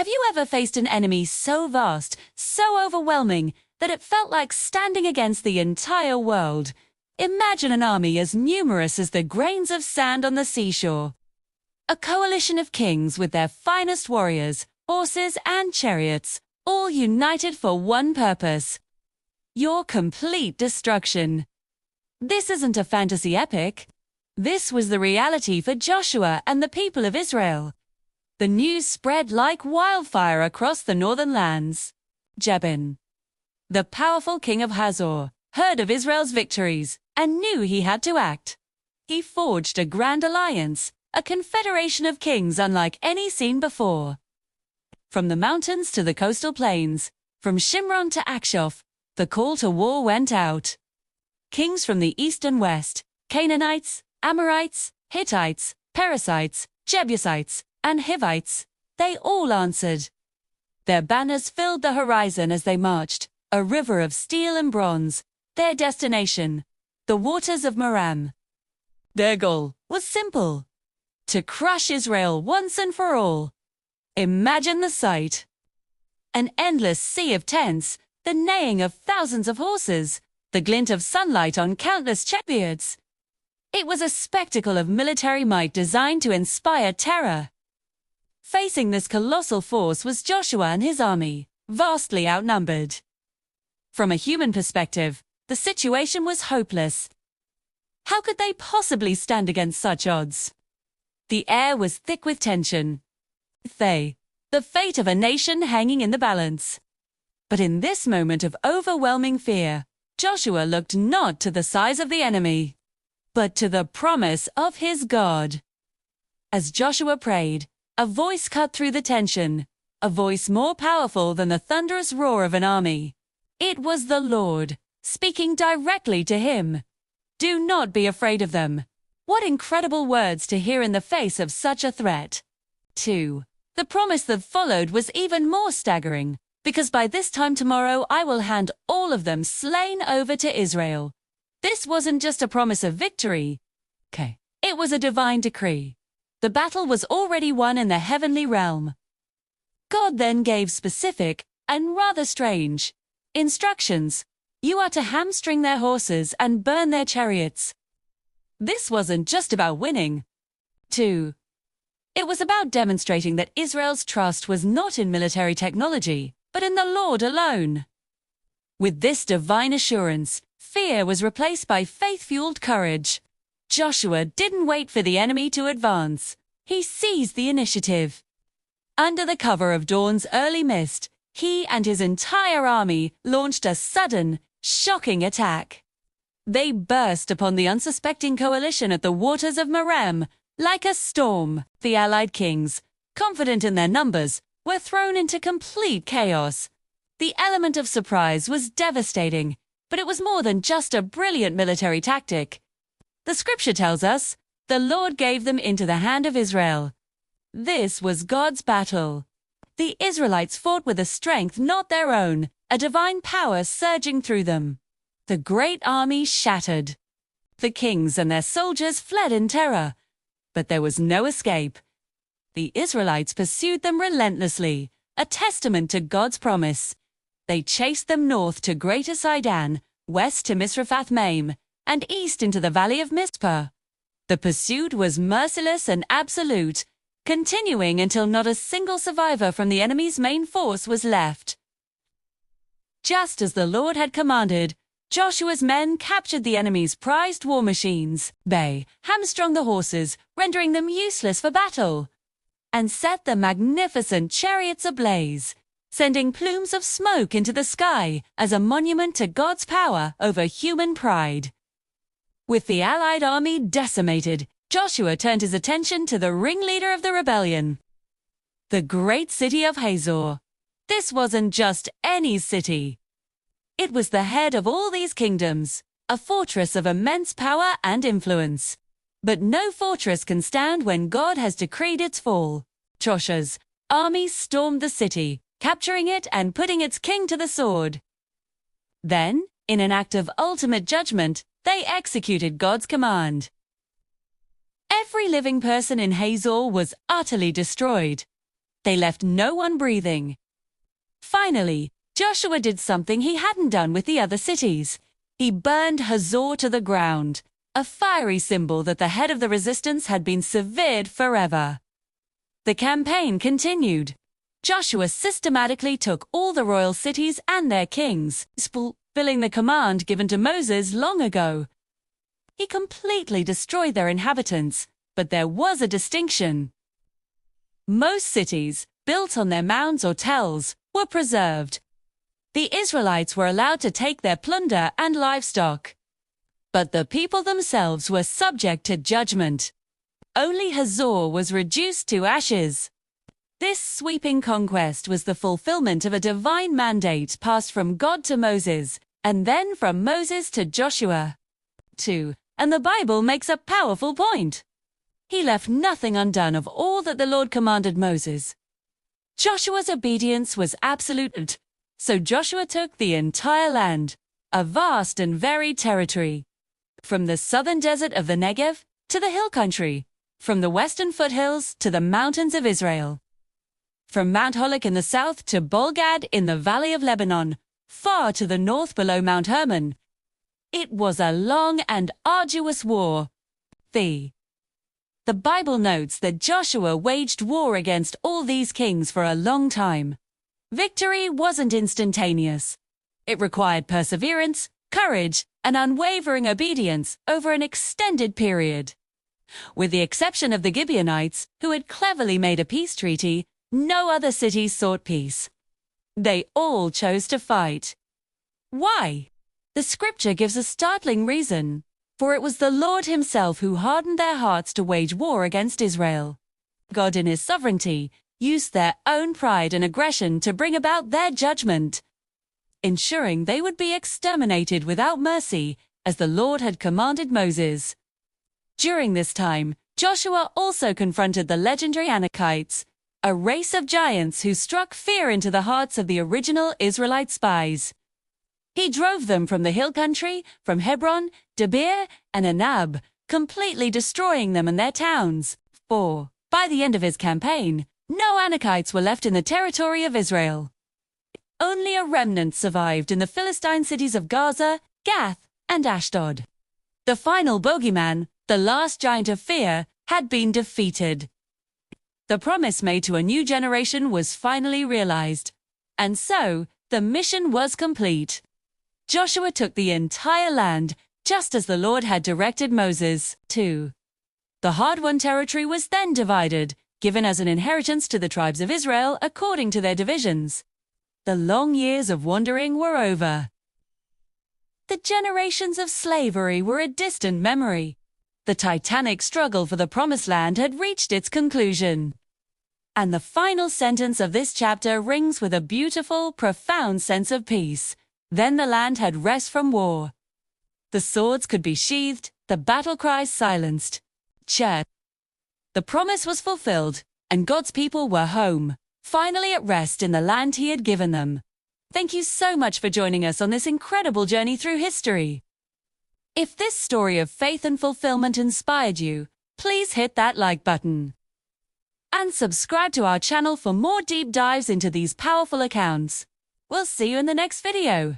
Have you ever faced an enemy so vast, so overwhelming, that it felt like standing against the entire world? Imagine an army as numerous as the grains of sand on the seashore. A coalition of kings with their finest warriors, horses and chariots, all united for one purpose: your complete destruction. This isn't a fantasy epic. This was the reality for Joshua and the people of Israel. The news spread like wildfire across the northern lands. Jabin, the powerful king of Hazor, heard of Israel's victories and knew he had to act. He forged a grand alliance, a confederation of kings unlike any seen before. From the mountains to the coastal plains, from Shimron to Akshoph, the call to war went out. Kings from the east and west, Canaanites, Amorites, Hittites, Perizzites, Jebusites, and Hivites, they all answered. Their banners filled the horizon as they marched, a river of steel and bronze, their destination, the waters of Meram. Their goal was simple: to crush Israel once and for all. Imagine the sight. An endless sea of tents, the neighing of thousands of horses, the glint of sunlight on countless chariots. It was a spectacle of military might designed to inspire terror. Facing this colossal force was Joshua and his army, vastly outnumbered. From a human perspective, the situation was hopeless. How could they possibly stand against such odds? The air was thick with tension. The fate of a nation hanging in the balance. But in this moment of overwhelming fear, Joshua looked not to the size of the enemy, but to the promise of his God. As Joshua prayed, a voice cut through the tension, a voice more powerful than the thunderous roar of an army. It was the Lord, speaking directly to him. Do not be afraid of them. What incredible words to hear in the face of such a threat. 2. The promise that followed was even more staggering, because by this time tomorrow I will hand all of them slain over to Israel. This wasn't just a promise of victory. It was a divine decree. The battle was already won in the heavenly realm. God then gave specific, and rather strange, instructions. You are to hamstring their horses and burn their chariots. This wasn't just about winning. 2. It was about demonstrating that Israel's trust was not in military technology, but in the Lord alone. With this divine assurance, fear was replaced by faith-fueled courage. Joshua didn't wait for the enemy to advance. He seized the initiative. Under the cover of dawn's early mist, he and his entire army launched a sudden, shocking attack. They burst upon the unsuspecting coalition at the waters of Meram like a storm. The allied kings, confident in their numbers, were thrown into complete chaos. The element of surprise was devastating, but it was more than just a brilliant military tactic. The scripture tells us, the Lord gave them into the hand of Israel. This was God's battle. The Israelites fought with a strength not their own, a divine power surging through them. The great army shattered. The kings and their soldiers fled in terror. But there was no escape. The Israelites pursued them relentlessly, a testament to God's promise. They chased them north to Greater Sidon, west to Misrephath-Maim, and east into the valley of Mizpah. The pursuit was merciless and absolute, continuing until not a single survivor from the enemy's main force was left. Just as the Lord had commanded, Joshua's men captured the enemy's prized war machines. They hamstrung the horses, rendering them useless for battle, and set the magnificent chariots ablaze, sending plumes of smoke into the sky as a monument to God's power over human pride. With the allied army decimated, Joshua turned his attention to the ringleader of the rebellion, the great city of Hazor. This wasn't just any city. It was the head of all these kingdoms, a fortress of immense power and influence. But no fortress can stand when God has decreed its fall. Joshua's army stormed the city, capturing it and putting its king to the sword. Then, in an act of ultimate judgment, they executed God's command. Every living person in Hazor was utterly destroyed. They left no one breathing. Finally, Joshua did something he hadn't done with the other cities. He burned Hazor to the ground, a fiery symbol that the head of the resistance had been severed forever. The campaign continued. Joshua systematically took all the royal cities and their kings, fulfilling the command given to Moses long ago. He completely destroyed their inhabitants, but there was a distinction. Most cities, built on their mounds or tells, were preserved. The Israelites were allowed to take their plunder and livestock. But the people themselves were subject to judgment. Only Hazor was reduced to ashes. This sweeping conquest was the fulfillment of a divine mandate passed from God to Moses, and then from Moses to Joshua. 2. And the Bible makes a powerful point. He left nothing undone of all that the Lord commanded Moses. Joshua's obedience was absolute, so Joshua took the entire land, a vast and varied territory, from the southern desert of the Negev to the hill country, from the western foothills to the mountains of Israel. From Mount Holok in the south to Bolgad in the valley of Lebanon, far to the north below Mount Hermon. It was a long and arduous war. The Bible notes that Joshua waged war against all these kings for a long time. Victory wasn't instantaneous. It required perseverance, courage, and unwavering obedience over an extended period. With the exception of the Gibeonites, who had cleverly made a peace treaty, no other cities sought peace. They all chose to fight. Why? The scripture gives a startling reason. For it was the Lord himself who hardened their hearts to wage war against Israel. God in his sovereignty used their own pride and aggression to bring about their judgment, ensuring they would be exterminated without mercy, as the Lord had commanded Moses. During this time, Joshua also confronted the legendary Anakites, a race of giants who struck fear into the hearts of the original Israelite spies. He drove them from the hill country, from Hebron, Debir, and Anab, completely destroying them and their towns. 4. By the end of his campaign, no Anakites were left in the territory of Israel. Only a remnant survived in the Philistine cities of Gaza, Gath, and Ashdod. The final bogeyman, the last giant of fear, had been defeated. The promise made to a new generation was finally realized, and so the mission was complete. Joshua took the entire land, just as the Lord had directed Moses. 2. The hard-won territory was then divided, given as an inheritance to the tribes of Israel according to their divisions. The long years of wandering were over. The generations of slavery were a distant memory. The titanic struggle for the Promised Land had reached its conclusion. And the final sentence of this chapter rings with a beautiful, profound sense of peace. Then the land had rest from war. The swords could be sheathed, the battle cries silenced. Church. The promise was fulfilled, and God's people were home, finally at rest in the land he had given them. Thank you so much for joining us on this incredible journey through history. If this story of faith and fulfillment inspired you, please hit that like button. And subscribe to our channel for more deep dives into these powerful accounts. We'll see you in the next video.